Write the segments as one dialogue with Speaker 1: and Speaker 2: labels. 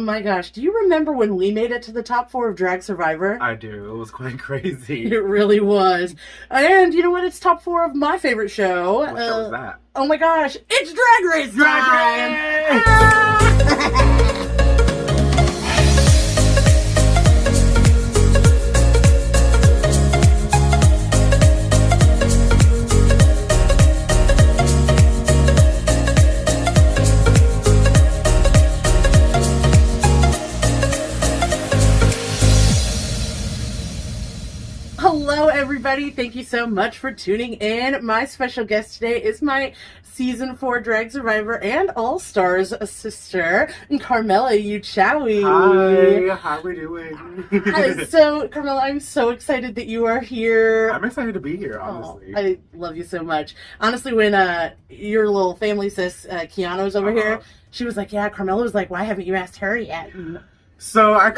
Speaker 1: my gosh, do you remember when we made it to the top 4 of Drag Survivor?
Speaker 2: I do. It was quite crazy.
Speaker 1: It really was. And you know what? It's top 4 of my favorite show.
Speaker 2: What show was that?
Speaker 1: Oh my gosh, it's Drag Race
Speaker 2: Drag
Speaker 1: time!
Speaker 2: Race!
Speaker 1: Ah! Hello, everybody. Thank you so much for tuning in. My special guest today is my Season 4 Drag Survivor and All-Stars sister, Karmella Uchawi.
Speaker 2: Hi, how are we doing?
Speaker 1: Hi. So, Karmella, I'm so excited that you are here.
Speaker 2: I'm excited to be here, honestly.
Speaker 1: Oh, I love you so much. Honestly, when your little family sis, Kiana, was over here, she was like, yeah, Karmella was like, why haven't you asked her yet? And
Speaker 2: so, I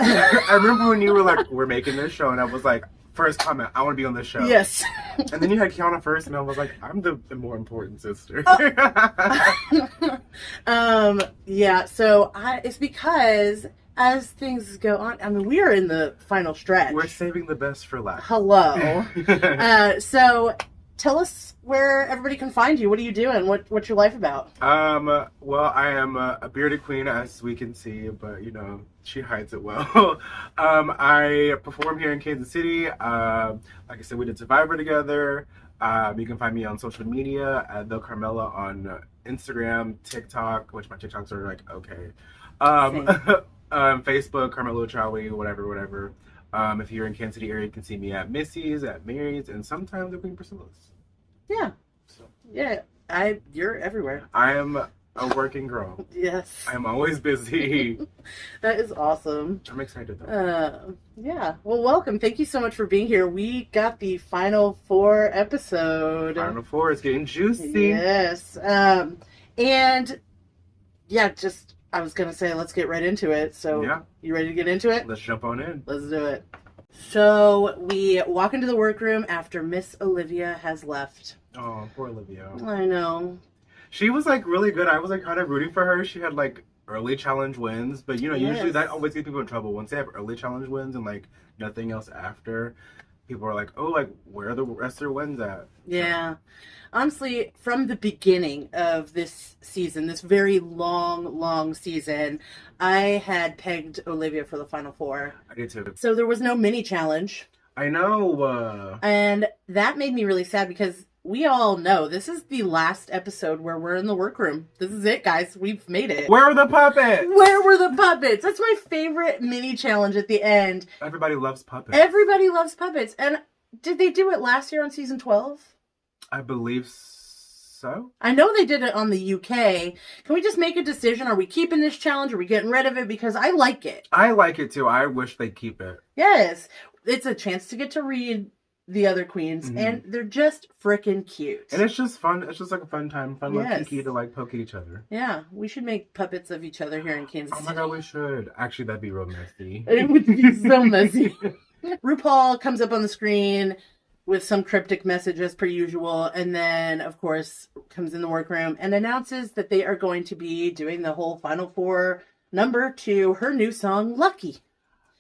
Speaker 2: remember when you were like, we're making this show, and I was like, first comment, I want to be on this show.
Speaker 1: yes.
Speaker 2: And then you had Kiana first, and I was like, I'm the more important sister.
Speaker 1: Yeah, so it's because as things go on, I mean, we are in the final stretch.
Speaker 2: We're saving the best for last.
Speaker 1: Hello. So tell us where everybody can find you. What are you doing? What's your life about?
Speaker 2: Well, I am a bearded queen, as we can see, but you know, she hides it well. I perform here in Kansas City. Like I said, we did Survivor together. You can find me on social media at the Karmella on Instagram, TikTok, which my TikToks are like, okay. Facebook, Karmella Uchawi, whatever. If you're in Kansas City area, you can see me at Missy's, at Mary's, and sometimes at Queen Priscilla's.
Speaker 1: Yeah.
Speaker 2: So.
Speaker 1: Yeah. You're everywhere.
Speaker 2: I am a working girl.
Speaker 1: Yes.
Speaker 2: I'm always busy.
Speaker 1: That is awesome.
Speaker 2: I'm excited though.
Speaker 1: Yeah. Well, welcome. Thank you so much for being here. We got the Final 4 episode.
Speaker 2: Final 4 is getting juicy.
Speaker 1: Yes. And yeah, I was going to say, let's get right into it. So
Speaker 2: yeah.
Speaker 1: You ready to get into it?
Speaker 2: Let's jump on in.
Speaker 1: Let's do it. So we walk into the workroom after Miss Olivia has left.
Speaker 2: Oh, poor Olivia.
Speaker 1: I know.
Speaker 2: She was like really good. I was like kind of rooting for her. She had like early challenge wins, but you know, usually that always gets people in trouble. Once they have early challenge wins and like nothing else after, people are like, oh, like where are the rest of their wins at?
Speaker 1: Yeah. Honestly, from the beginning of this season, this very long season, I had pegged Olivia for the Final 4.
Speaker 2: I did too.
Speaker 1: So there was no mini challenge.
Speaker 2: I know.
Speaker 1: And that made me really sad because we all know this is the last episode where we're in the workroom. This is it, guys. We've made it.
Speaker 2: Where are the puppets?
Speaker 1: Where were the puppets? That's my favorite mini challenge at the end.
Speaker 2: Everybody loves puppets.
Speaker 1: Everybody loves puppets. And did they do it last year on season 12?
Speaker 2: I believe so.
Speaker 1: I know they did it on the UK. Can we just make a decision? Are we keeping this challenge? Are we getting rid of it? Because I like it.
Speaker 2: I like it too. I wish they'd keep it.
Speaker 1: Yes. It's a chance to get to read the other queens, and they're just freaking cute.
Speaker 2: And it's just fun. It's just like a fun time. Fun little kiki to like poke at each other.
Speaker 1: Yeah. We should make puppets of each other here in Kansas City.
Speaker 2: Oh my god, we should. Actually, that'd be real messy.
Speaker 1: It would be so messy. RuPaul comes up on the screen with some cryptic message as per usual, and then, of course, comes in the workroom and announces that they are going to be doing the whole Final 4 number to her new song, Lucky.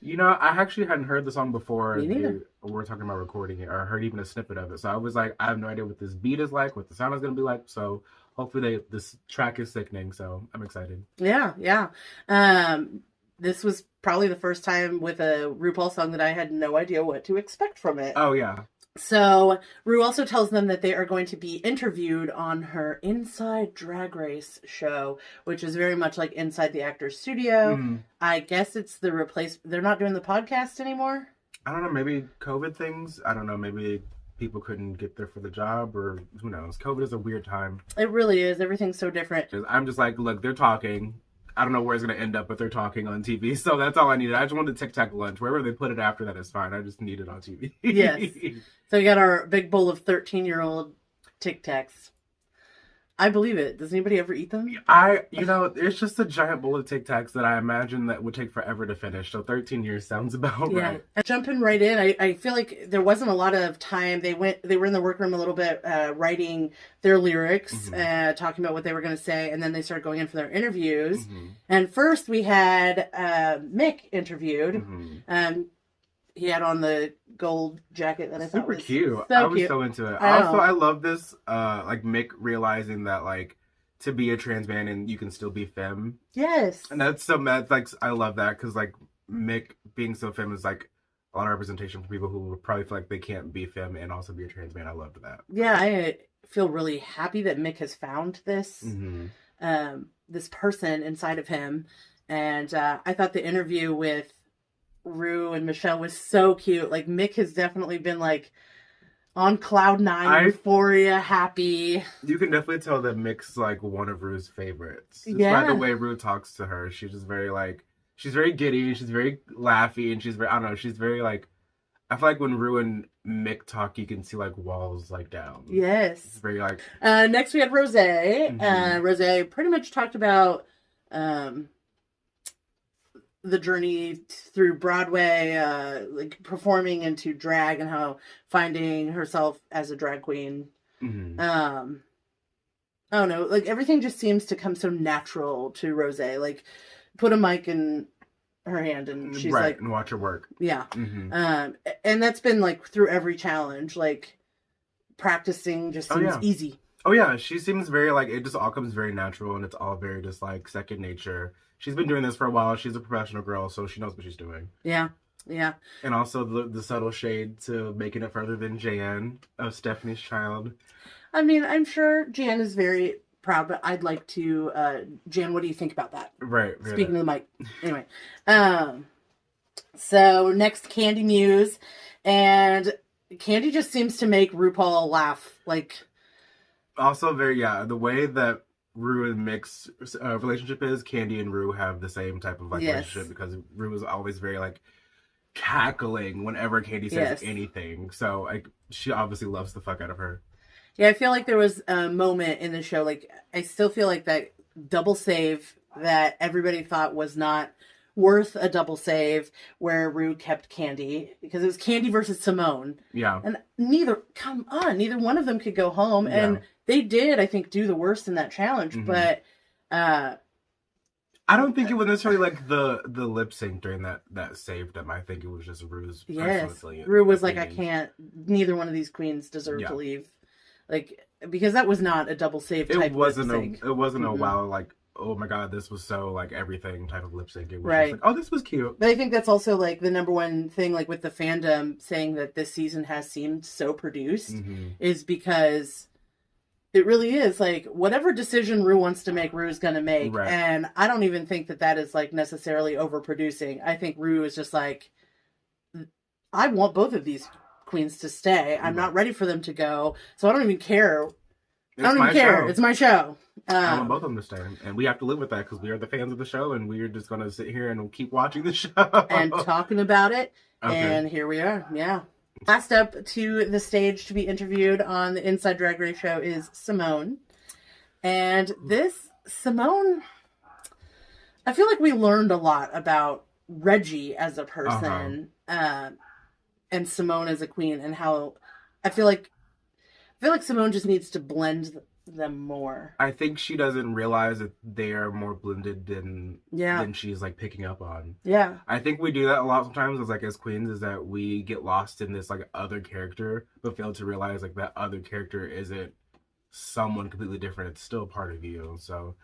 Speaker 2: You know, I actually hadn't heard the song before
Speaker 1: we
Speaker 2: were talking about recording it, or heard even a snippet of it. So I was like, I have no idea what this beat is like, what the sound is going to be like. So hopefully this track is sickening. So I'm excited.
Speaker 1: Yeah. This was probably the first time with a RuPaul song that I had no idea what to expect from it.
Speaker 2: Oh, yeah.
Speaker 1: So, Ru also tells them that they are going to be interviewed on her Inside Drag Race show, which is very much like Inside the Actor's Studio. Mm-hmm. I guess it's the they're not doing the podcast anymore?
Speaker 2: I don't know, maybe COVID things? I don't know, maybe people couldn't get there for the job, or who knows. COVID is a weird time.
Speaker 1: It really is. Everything's so different.
Speaker 2: I'm just like, look, they're talking. I don't know where it's going to end up, but they're talking on TV. So that's all I needed. I just wanted Tic Tac lunch. Wherever they put it after that is fine. I just need it on TV.
Speaker 1: Yes. So we got our big bowl of 13-year-old Tic Tacs. I believe it. Does anybody ever eat them?
Speaker 2: It's just a giant bowl of Tic Tacs that I imagine that would take forever to finish. So 13 years sounds about right.
Speaker 1: And jumping right in, I feel like there wasn't a lot of time. They were in the workroom a little bit, writing their lyrics, talking about what they were going to say, and then they started going in for their interviews. And first we had Mick interviewed. He had on the gold jacket that I thought was
Speaker 2: cute.
Speaker 1: So
Speaker 2: I was
Speaker 1: cute.
Speaker 2: so into it. I love this, like Mick realizing that like to be a trans man and you can still be femme.
Speaker 1: Yes.
Speaker 2: And that's so mad. Like I love that because like Mick being so femme is like a lot of representation for people who would probably feel like they can't be femme and also be a trans man. I loved that.
Speaker 1: Yeah, I feel really happy that Mick has found this this person inside of him, and I thought the interview with Rue and Michelle was so cute. Like Mick has definitely been like on cloud nine, euphoria, happy.
Speaker 2: You can definitely tell that Mick's like one of Rue's favorites. Just by the way Rue talks to her. She's just very like, she's very giddy, she's very laughy, and she's very, I don't know, she's very like, I feel like when Rue and Mick talk, you can see like walls like down.
Speaker 1: Yes.
Speaker 2: It's very like.
Speaker 1: Next we had Rose. Rose pretty much talked about the journey through Broadway, like performing into drag and how finding herself as a drag queen. I don't know, like everything just seems to come so natural to Rose. Like put a mic in her hand and she's like,
Speaker 2: and watch her work.
Speaker 1: Yeah. And that's been like through every challenge, like practicing just seems easy.
Speaker 2: Oh yeah, she seems very like, it just all comes very natural and it's all very just like second nature. She's been doing this for a while. She's a professional girl, so she knows what she's doing. Yeah. And also the subtle shade to making it further than Jan of Stephanie's Child.
Speaker 1: I mean, I'm sure Jan is very proud, but I'd like to, Jan, what do you think about that?
Speaker 2: Right.
Speaker 1: Speaking to the mic. Anyway. So next, Candy Muse. And Candy just seems to make RuPaul laugh. Like.
Speaker 2: Also the way that Rue and Mick's relationship is, Candy and Rue have the same type of like relationship because Rue is always very like cackling whenever Candy says anything. So like she obviously loves the fuck out of her. Yeah, I feel like there was a moment in the show, like I still feel like that double save that everybody thought was not worth a double save, where Rue kept Candy because it was Candy versus Simone. Yeah. And neither one of them could go home. And they did, I think, do the worst in that challenge, but I don't think it was necessarily like the lip sync during that saved them. I think it was just Rue's personal
Speaker 1: Rue was like, I can't, neither one of these queens deserve to leave. Like, because that was not a double save type lip sync.
Speaker 2: It wasn't a wow, like, oh my god, this was so like everything type of lip sync. It was just like, oh, this was cute.
Speaker 1: But I think that's also like the number one thing, like with the fandom saying that this season has seemed so produced, is because it really is like whatever decision Rue wants to make, Rue's gonna make. Right. And I don't even think that is like necessarily overproducing. I think Rue is just like, I want both of these queens to stay. I'm not ready for them to go, so I don't even care. It's my show.
Speaker 2: I want both of them to stay, and we have to live with that because we are the fans of the show, and we're just gonna sit here and keep watching the show
Speaker 1: and talking about it. Okay. And here we are. Yeah. Last up to the stage to be interviewed on the Inside Drag Race show is Simone. And this Simone, I feel like we learned a lot about Reggie as a person, and Simone as a queen, and how I feel like Simone just needs to blend them more.
Speaker 2: I think she doesn't realize that they are more blended than she's like picking up on. Yeah. I think we do that a lot sometimes as queens, is that we get lost in this like other character but fail to realize like that other character isn't someone completely different. It's still part of you. So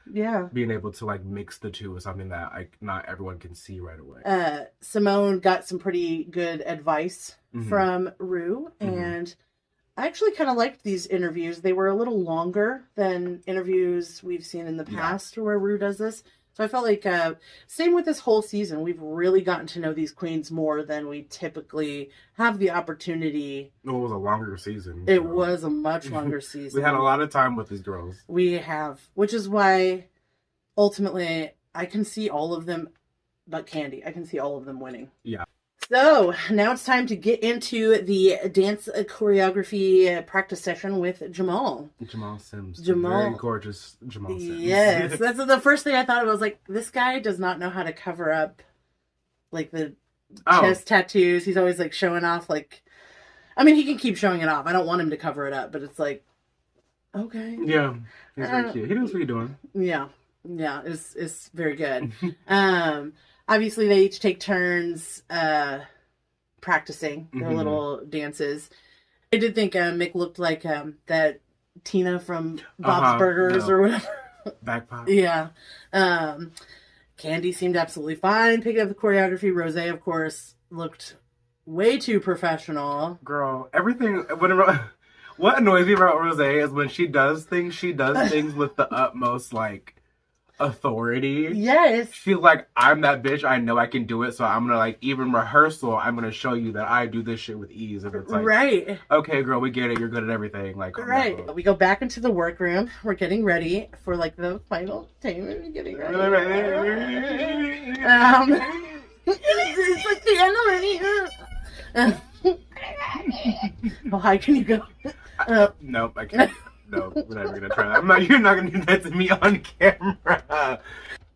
Speaker 2: being able to like mix the two is something that like not everyone can see right away.
Speaker 1: Simone got some pretty good advice from Rue, and I actually kind of liked these interviews. They were a little longer than interviews we've seen in the past where Rue does this. So I felt like, same with this whole season, we've really gotten to know these queens more than we typically have the opportunity.
Speaker 2: It was a longer season.
Speaker 1: It was a much longer season.
Speaker 2: We had a lot of time with these girls.
Speaker 1: We have, which is why ultimately I can see all of them, but Candy, I can see all of them winning. Yeah. So now it's time to get into the dance choreography practice session with Jamal.
Speaker 2: Jamal Sims.
Speaker 1: Jamal.
Speaker 2: Very gorgeous Jamal Sims.
Speaker 1: Yes. That's the first thing I thought of. I was like, this guy does not know how to cover up like the chest tattoos. He's always like showing off like, I mean, he can keep showing it off. I don't want him to cover it up, but it's like, okay.
Speaker 2: Yeah. He's very cute. He knows what he's doing.
Speaker 1: Yeah. Yeah. It's very good. Obviously, they each take turns practicing their little dances. I did think Mick looked like that Tina from Bob's Burgers or whatever.
Speaker 2: Back pop.
Speaker 1: Yeah. Candy seemed absolutely fine picking up the choreography. Rosé, of course, looked way too professional.
Speaker 2: Girl, everything... What annoys me about Rosé is when she does things with the utmost, like... authority.
Speaker 1: Yes.
Speaker 2: She's like, I'm that bitch. I know I can do it. So I'm gonna like, even rehearsal, I'm gonna show you that I do this shit with ease. And it's like,
Speaker 1: right.
Speaker 2: Okay, girl, we get it. You're good at everything. Like,
Speaker 1: right. We go back into the workroom. We're getting ready for like the final time. We're getting ready. It's like the end already. How high can you go?
Speaker 2: Nope, I can't. No, we're never gonna try that. You're not gonna do that to me on camera.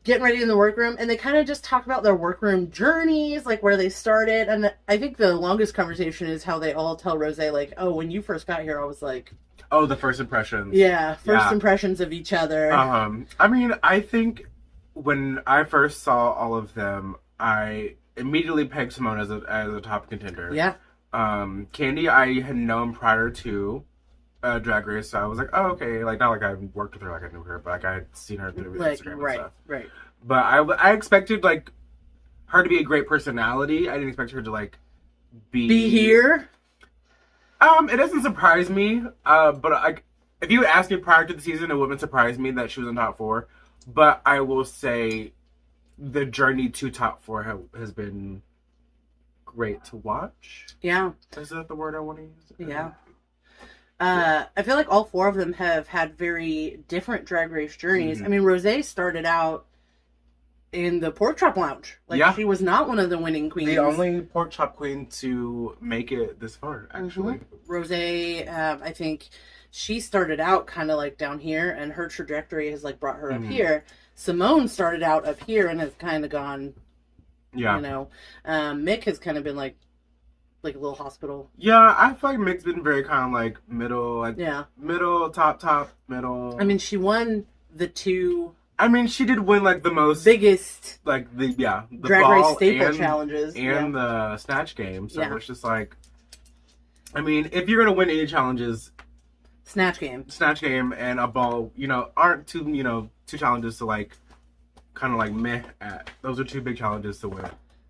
Speaker 1: Getting ready in the workroom, and they kind of just talk about their workroom journeys, like where they started. And I think the longest conversation is how they all tell Rosé, like, "Oh, when you first got here, I was like,
Speaker 2: oh, the first impressions."
Speaker 1: Yeah, first impressions of each other.
Speaker 2: I mean, I think when I first saw all of them, I immediately pegged Simone as a top contender.
Speaker 1: Yeah.
Speaker 2: Candy, I had known prior to Drag Race, so I was like, oh, okay, like, not like I worked with her like I knew her, but like I had seen her through Instagram and stuff.
Speaker 1: Right.
Speaker 2: But I expected like her to be a great personality. I didn't expect her to like be
Speaker 1: here.
Speaker 2: It doesn't surprise me. But like, if you asked me prior to the season, it wouldn't surprise me that she was in top 4. But I will say, the journey to top 4 has been great to watch.
Speaker 1: Yeah.
Speaker 2: Is that the word I want to use?
Speaker 1: Yeah. I feel like all 4 of them have had very different Drag Race journeys. I mean, Rosé started out in the pork chop lounge. Like, she was not one of the winning queens.
Speaker 2: The only pork chop queen to make it this far, actually.
Speaker 1: Rosé, I think she started out kind of like down here, and her trajectory has like brought her up here. Simone started out up here and has kind of gone, you know. Mick has kind of been like a little hospital.
Speaker 2: Yeah, I feel like Mick's been very kind of like middle, like middle, top, middle.
Speaker 1: I mean, she won the 2.
Speaker 2: I mean, she did win like the most
Speaker 1: biggest,
Speaker 2: like the
Speaker 1: Drag Race staple challenges
Speaker 2: and the snatch game. So it's just like, I mean, if you're gonna win any challenges, snatch game, and a ball, aren't two challenges to like, kind of like meh at. Those are 2 big challenges to win.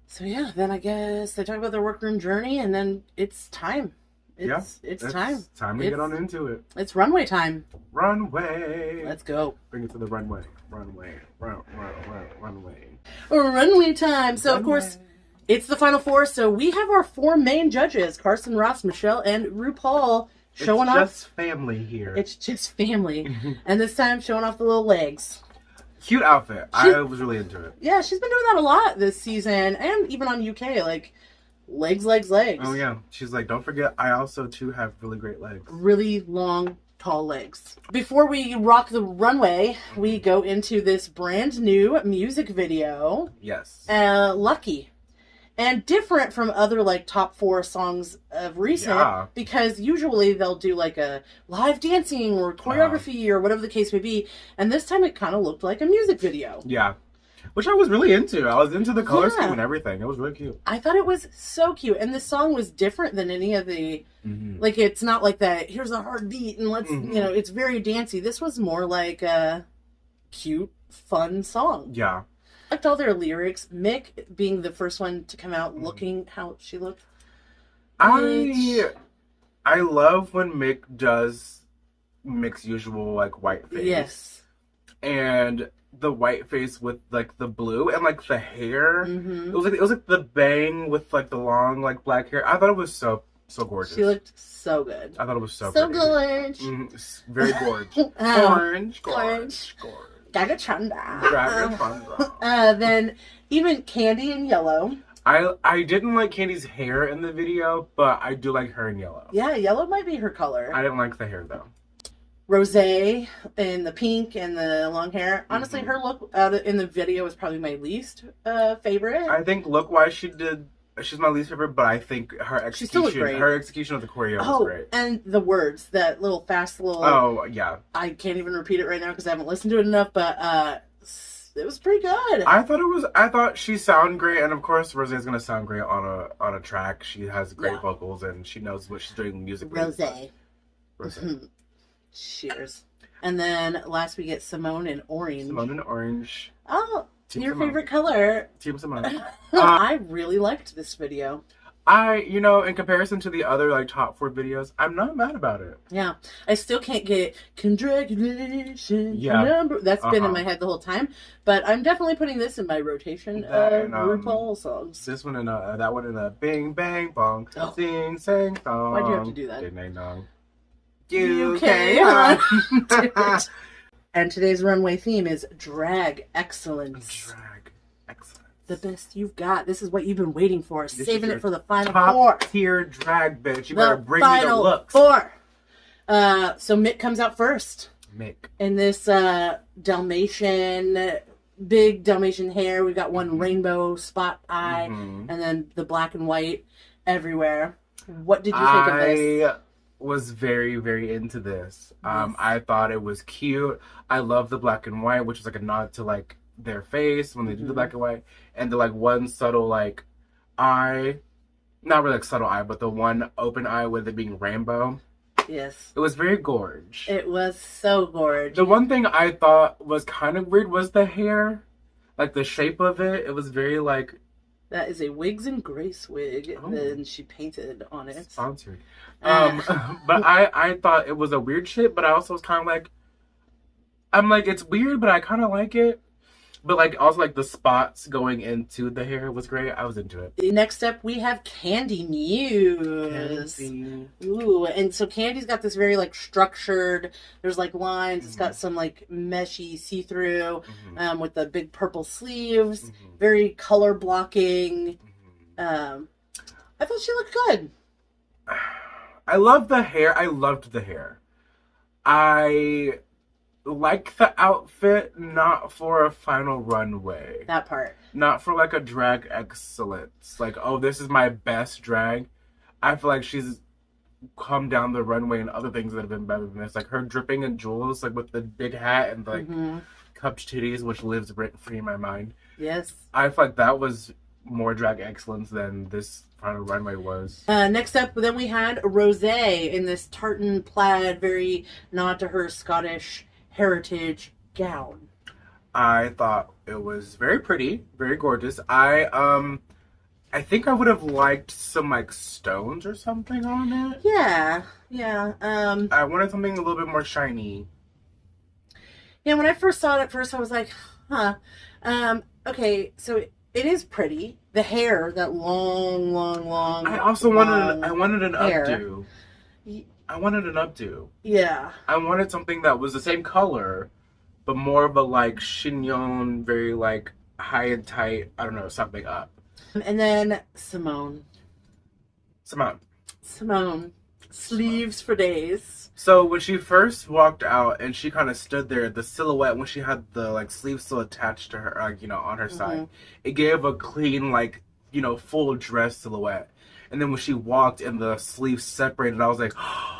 Speaker 1: So yeah, then I guess they talk about their workroom journey, and then it's time. It's time.
Speaker 2: Time to get on into it.
Speaker 1: It's runway time.
Speaker 2: Runway.
Speaker 1: Let's go.
Speaker 2: Bring it to the runway. Runway
Speaker 1: time. So, of course, it's the final 4. So we have our 4 main judges, Carson, Ross, Michelle, and RuPaul, showing off.
Speaker 2: It's just family here.
Speaker 1: It's just family. And this time showing off the little legs.
Speaker 2: Cute outfit. I was really into it.
Speaker 1: Yeah, she's been doing that a lot this season, and even on UK, like, legs.
Speaker 2: Oh, yeah. She's like, don't forget, I also, too, have really great legs.
Speaker 1: Really long, tall legs. Before we rock the runway, we go into this brand new music video.
Speaker 2: Yes.
Speaker 1: Lucky. And different from other, like, top 4 songs of recent, because usually they'll do, like, a live dancing or choreography or whatever the case may be, and this time it kind of looked like a music video.
Speaker 2: Yeah. Which I was really into. I was into the color scheme and everything. It was really cute.
Speaker 1: I thought it was so cute, and this song was different than any of the, like, it's not like that, here's a hard beat, and let's, it's very dancey. This was more like a cute, fun song.
Speaker 2: Yeah.
Speaker 1: I liked all their lyrics. Mick being the first one to come out looking how she looked.
Speaker 2: I love when Mick does Mick's usual like white face.
Speaker 1: Yes.
Speaker 2: And the white face with like the blue and like the hair. It was like the bang with like the long like black hair. I thought it was so gorgeous.
Speaker 1: She looked so good.
Speaker 2: I thought it was so
Speaker 1: gorgeous.
Speaker 2: Very gorgeous. Gorge.
Speaker 1: Gaga Chanda. Then even Candy in yellow.
Speaker 2: I didn't like Candy's hair in the video, but I do like her in yellow.
Speaker 1: Yeah, yellow might be her color.
Speaker 2: I didn't like the hair though.
Speaker 1: Rosé in the pink and the long hair. Honestly, her look out in the video was probably my least favorite.
Speaker 2: I think look-wise she's my least favorite, but I think her execution of the choreo was great.
Speaker 1: And the words, that little fast little...
Speaker 2: Oh, yeah.
Speaker 1: I can't even repeat it right now because I haven't listened to it enough, but it was pretty good.
Speaker 2: I thought she sounded great, and of course Rosé's gonna sound great on a track. She has great vocals, and she knows what she's doing musically. Rosé.
Speaker 1: Cheers. And then last we get Simone in orange. Oh,
Speaker 2: Team
Speaker 1: your
Speaker 2: Simone.
Speaker 1: favorite color.
Speaker 2: Team Simone.
Speaker 1: I really liked this video.
Speaker 2: In comparison to the other like top 4 videos, I'm not mad about it.
Speaker 1: Yeah. I still can't get congratulations.
Speaker 2: Yeah.
Speaker 1: That's been in my head the whole time. But I'm definitely putting this in my rotation of RuPaul songs.
Speaker 2: This one and that one and Bing Bang Bong. Sing Sang Song.
Speaker 1: Why'd you have to do that?
Speaker 2: Ding Dang Dong.
Speaker 1: UK. And today's runway theme is drag excellence.
Speaker 2: Drag excellence.
Speaker 1: The best you've got. This is what you've been waiting for. Saving it for the final
Speaker 2: top
Speaker 1: 4.
Speaker 2: Tier drag, bitch. You better bring me the looks.
Speaker 1: 4. So Mick comes out first.
Speaker 2: Mick.
Speaker 1: In this Dalmatian, big Dalmatian hair. We've got one rainbow spot eye. And then the black and white everywhere. What did you think of this?
Speaker 2: I was very, very into this. I thought it was cute. I love the black and white, which is like a nod to like their face when they do the black and white, and the like one subtle like eye, not really like subtle eye, but the one open eye with it being rainbow.
Speaker 1: Yes,
Speaker 2: it was very gorge.
Speaker 1: It was so gorge.
Speaker 2: The one thing I thought was kind of weird was the hair, like the shape of it. It was very like,
Speaker 1: that is a Wigs and Grace wig that she painted on it.
Speaker 2: Sponsored. But I thought it was a weird shape, but I also was kind of like, I'm like, it's weird, but I kind of like it. But like also like the spots going into the hair was great. I was into it.
Speaker 1: Next up we have Candy Muse. Ooh, and so Candy's got this very like structured, there's like lines, it's got some like meshy see-through with the big purple sleeves, very color blocking. I thought she looked good.
Speaker 2: I love the hair. I loved the hair. I like the outfit, not for a final runway.
Speaker 1: That part.
Speaker 2: Not for like a drag excellence. Like, oh, this is my best drag. I feel like she's come down the runway and other things that have been better than this. Like her dripping in jewels, like with the big hat and like cupped titties, which lives rent free in my mind.
Speaker 1: Yes.
Speaker 2: I feel like that was more drag excellence than this final runway was.
Speaker 1: Next up, then we had Rosé in this tartan plaid, very nod to her Scottish heritage gown.
Speaker 2: I thought it was very pretty, very gorgeous. I think I would have liked some like stones or something on it.
Speaker 1: Yeah.
Speaker 2: I wanted something a little bit more shiny.
Speaker 1: Yeah, when I first saw it at first, I was like, huh. Okay, so it is pretty. The hair, that long.
Speaker 2: I also wanted an
Speaker 1: hair.
Speaker 2: updo. I wanted an updo.
Speaker 1: Yeah.
Speaker 2: I wanted something that was the same color, but more of a like chignon, very like high and tight, I don't know, something up.
Speaker 1: And then Simone. Sleeves for days.
Speaker 2: So when she first walked out and she kind of stood there, the silhouette, when she had the like sleeves still attached to her, like, you know, on her side, it gave a clean, like, you know, full dress silhouette. And then when she walked and the sleeves separated, I was like, oh.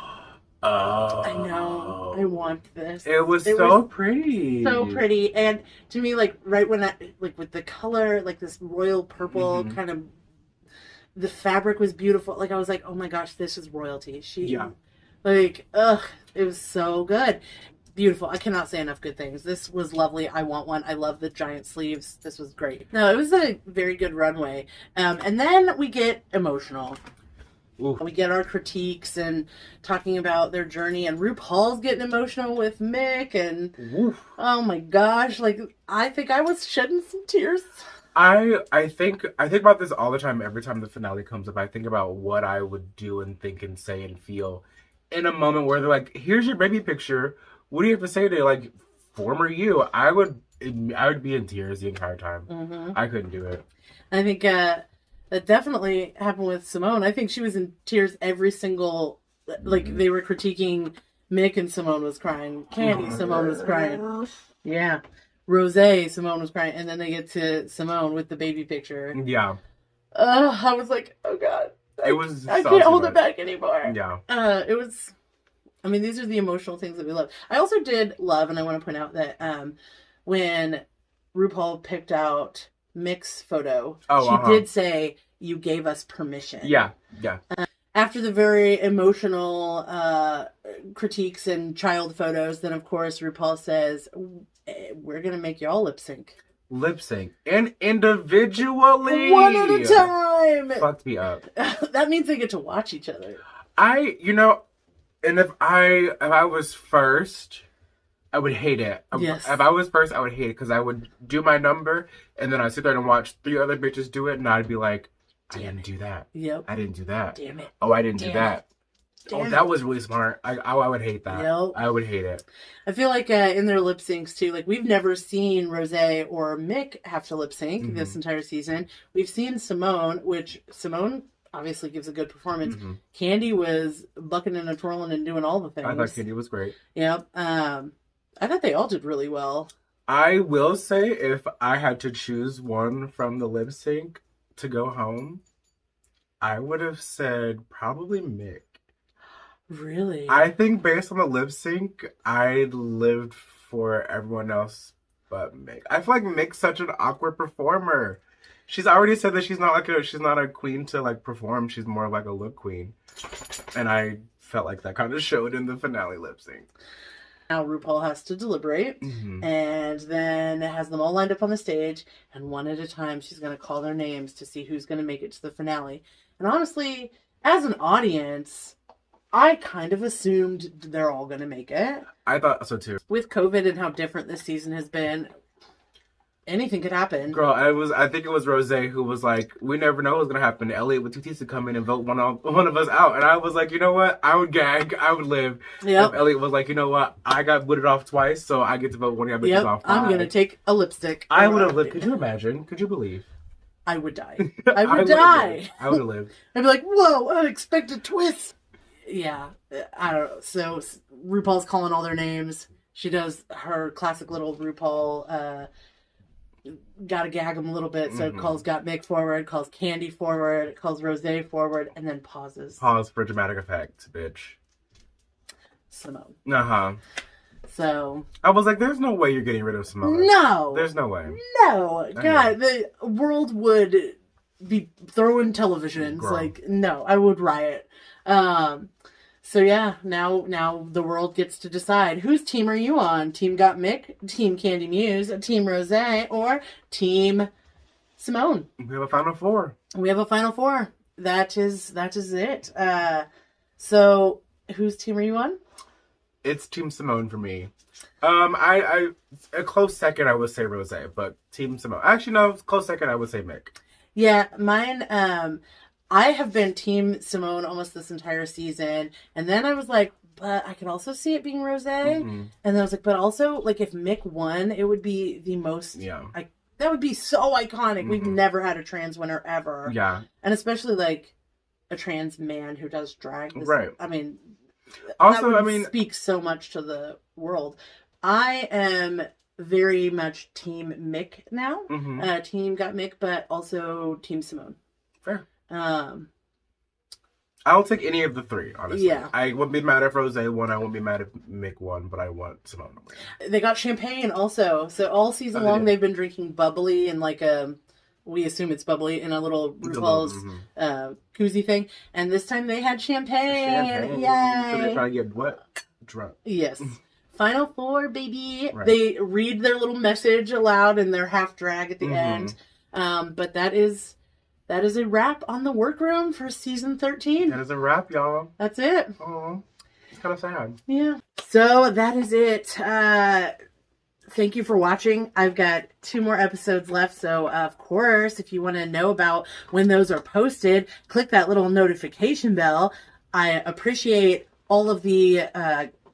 Speaker 1: I know. I want this.
Speaker 2: It was so pretty.
Speaker 1: So pretty. And to me, like, right when like, with the color, like this royal purple kind of, the fabric was beautiful. Like, I was like, oh my gosh, this is royalty. Like, it was so good. Beautiful. I cannot say enough good things. This was lovely. I want one. I love the giant sleeves. This was great. No, it was a very good runway. And then we get emotional. Ooh. We get our critiques and talking about their journey, and RuPaul's getting emotional with Mick, and oh my gosh, like, I think I was shedding some tears.
Speaker 2: I think about this all the time. Every time the finale comes up, I think about what I would do and think and say and feel in a moment where they're like, here's your baby picture. What do you have to say to like former you? I would be in tears the entire time. I couldn't do it.
Speaker 1: I think That definitely happened with Simone. I think she was in tears every single, like, they were critiquing Mick and Simone was crying. Candy, Simone was crying. Yeah. Rosé, Simone was crying. And then they get to Simone with the baby picture.
Speaker 2: Yeah.
Speaker 1: I was like, oh God. I can't hold it back anymore.
Speaker 2: Yeah.
Speaker 1: It was, I mean, these are the emotional things that we love. I also did love, and I want to point out that when RuPaul picked out Mick's photo, she did say, you gave us permission.
Speaker 2: Yeah.
Speaker 1: After the very emotional critiques and child photos, then of course RuPaul says, we're going to make y'all lip sync.
Speaker 2: Lip sync. And individually.
Speaker 1: One at a time.
Speaker 2: Fucked me up.
Speaker 1: That means they get to watch each other.
Speaker 2: And if I was first, I would hate it.
Speaker 1: Yes.
Speaker 2: If I was first, I would hate it because I would do my number and then I'd sit there and watch 3 other bitches do it and I'd be like, I didn't do that.
Speaker 1: Yep.
Speaker 2: I didn't do that.
Speaker 1: Damn it.
Speaker 2: Oh, I didn't do that.
Speaker 1: Damn
Speaker 2: that was really smart. I would hate that.
Speaker 1: Yep.
Speaker 2: I would hate it.
Speaker 1: I feel like in their lip syncs too, like we've never seen Rosé or Mick have to lip sync this entire season. We've seen Simone, which Simone obviously gives a good performance. Candy was bucking and twirling and doing all the things.
Speaker 2: I thought Candy was great.
Speaker 1: Yep. I thought they all did really well.
Speaker 2: I will say, if I had to choose one from the lip sync to go home, I would have said probably Mick.
Speaker 1: Really?
Speaker 2: I think based on the lip sync, I lived for everyone else but Mick. I feel like Mick's such an awkward performer. She's already said that she's not a queen to like perform. She's more of like a look queen. And I felt like that kind of showed in the finale lip sync.
Speaker 1: Now RuPaul has to deliberate and then has them all lined up on the stage, and one at a time she's going to call their names to see who's going to make it to the finale. And honestly, as an audience, I kind of assumed they're all going to make it.
Speaker 2: I thought so too.
Speaker 1: With COVID and how different this season has been, anything could happen.
Speaker 2: Girl, I think it was Rosé who was like, we never know what's going to happen. Elliot with 2 T's to come in and vote one of us out. And I was like, you know what? I would gag. I would live.
Speaker 1: Yep.
Speaker 2: If Elliot was like, you know what? I got booted off twice, so I get to vote one of your bitches off.
Speaker 1: I'm going to take a lipstick.
Speaker 2: I would have lived. Could you imagine? Could you believe?
Speaker 1: I would die. I would die.
Speaker 2: I would have lived.
Speaker 1: I'd be like, whoa, unexpected twist. Yeah. I don't know. So RuPaul's calling all their names. She does her classic little RuPaul, gotta gag them a little bit, so calls Got Mick forward, calls Candy forward, calls Rosé forward, and then pauses.
Speaker 2: Pause for dramatic effect, bitch.
Speaker 1: Simone.
Speaker 2: So I was like, there's no way you're getting rid of Simone.
Speaker 1: No.
Speaker 2: There's no way.
Speaker 1: No. God, the world would be throwing televisions.
Speaker 2: Girl.
Speaker 1: Like, no, I would riot. So yeah, now the world gets to decide, whose team are you on? Team Got Mick, Team Candy Muse, Team Rosé, or Team Simone?
Speaker 2: We have a final four.
Speaker 1: That is it. So whose team are you on?
Speaker 2: It's Team Simone for me. I a close second I would say Rosé, but Team Simone. Actually, no, close second I would say Mick.
Speaker 1: Yeah, mine. I have been Team Simone almost this entire season, and then I was like, but I can also see it being Rosé, and then I was like, but also like if Mick won, it would be the most. Yeah. That would be so iconic. We've never had a trans winner ever. Yeah, and especially like a trans man who does drag. Right. I mean. Also, that would speak so much to the world. I am very much Team Mick now. Team Got Mick, but also Team Simone.
Speaker 2: Fair. I'll take any of the three, honestly. Yeah. I wouldn't be mad if Rosé won. I wouldn't be mad if Mick won, but I want Simone to win.
Speaker 1: They got champagne also. So all season long they've been drinking bubbly and like we assume it's bubbly in a little RuPaul's koozie thing. And this time they had champagne. Yay!
Speaker 2: So they're trying to get what? Drunk.
Speaker 1: Yes. Final four, baby. Right. They read their little message aloud in their half drag at the end. But that is a wrap on the workroom for season 13.
Speaker 2: That is a wrap, y'all.
Speaker 1: That's it.
Speaker 2: Oh, it's kind of sad.
Speaker 1: Yeah. So that is it. Thank you for watching. I've got 2 more episodes left. So, of course, if you want to know about when those are posted, click that little notification bell. I appreciate all of the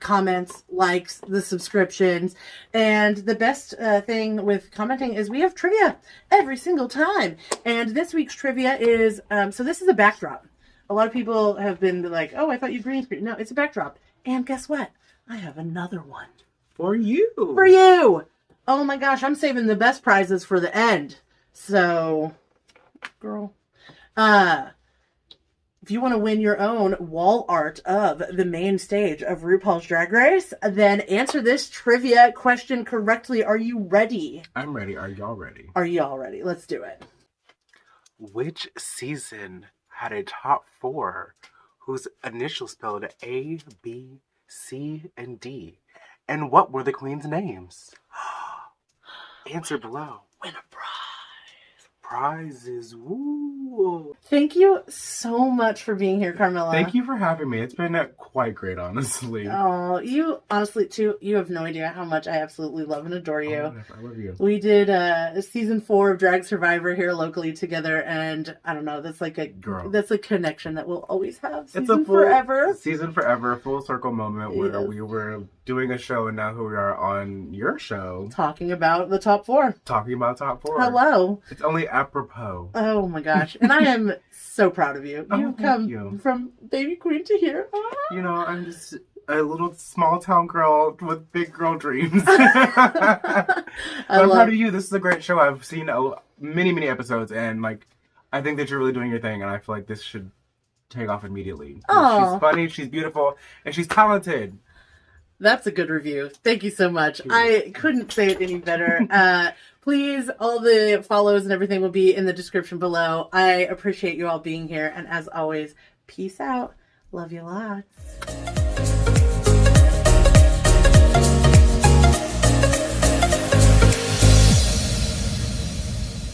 Speaker 1: comments, likes, the subscriptions. And the best thing with commenting is we have trivia every single time. And this week's trivia is, so this is a backdrop. A lot of people have been like, oh, I thought you green screen. No, it's a backdrop. And guess what? I have another one.
Speaker 2: For you.
Speaker 1: For you. Oh my gosh, I'm saving the best prizes for the end. So, girl. If you want to win your own wall art of the main stage of RuPaul's Drag Race, then answer this trivia question correctly. Are you ready?
Speaker 2: I'm ready. Are y'all ready?
Speaker 1: Are y'all ready? Let's do it.
Speaker 2: Which season had a top 4 whose initials spelled A, B, C, and D? And what were the queens' names? Answer below.
Speaker 1: Win a prize.
Speaker 2: Prizes. Woo.
Speaker 1: Thank you so much for being here, Karmella.
Speaker 2: Thank you for having me. It's been quite great, honestly.
Speaker 1: Oh, you honestly, too, you have no idea how much I absolutely love and adore you.
Speaker 2: Oh, I love you.
Speaker 1: We did season 4 of Drag Survivor here locally together, and I don't know, that's like that's a connection that we'll always have.
Speaker 2: It's a season forever, full circle moment where we were doing a show, and now here we are on your show.
Speaker 1: Talking about the top 4.
Speaker 2: Talking about top 4.
Speaker 1: Hello.
Speaker 2: It's only apropos.
Speaker 1: Oh my gosh. And I am so proud of you. You've come from baby queen to here.
Speaker 2: You know, I'm just a little small town girl with big girl dreams. I'm proud of you. This is a great show. I've seen many episodes, and like, I think that you're really doing your thing, and I feel like this should take off immediately. She's funny, she's beautiful, and she's talented.
Speaker 1: That's a good review. Thank you so much. I couldn't say it any better. Please, all the follows and everything will be in the description below. I appreciate you all being here. And as always, peace out. Love you lots.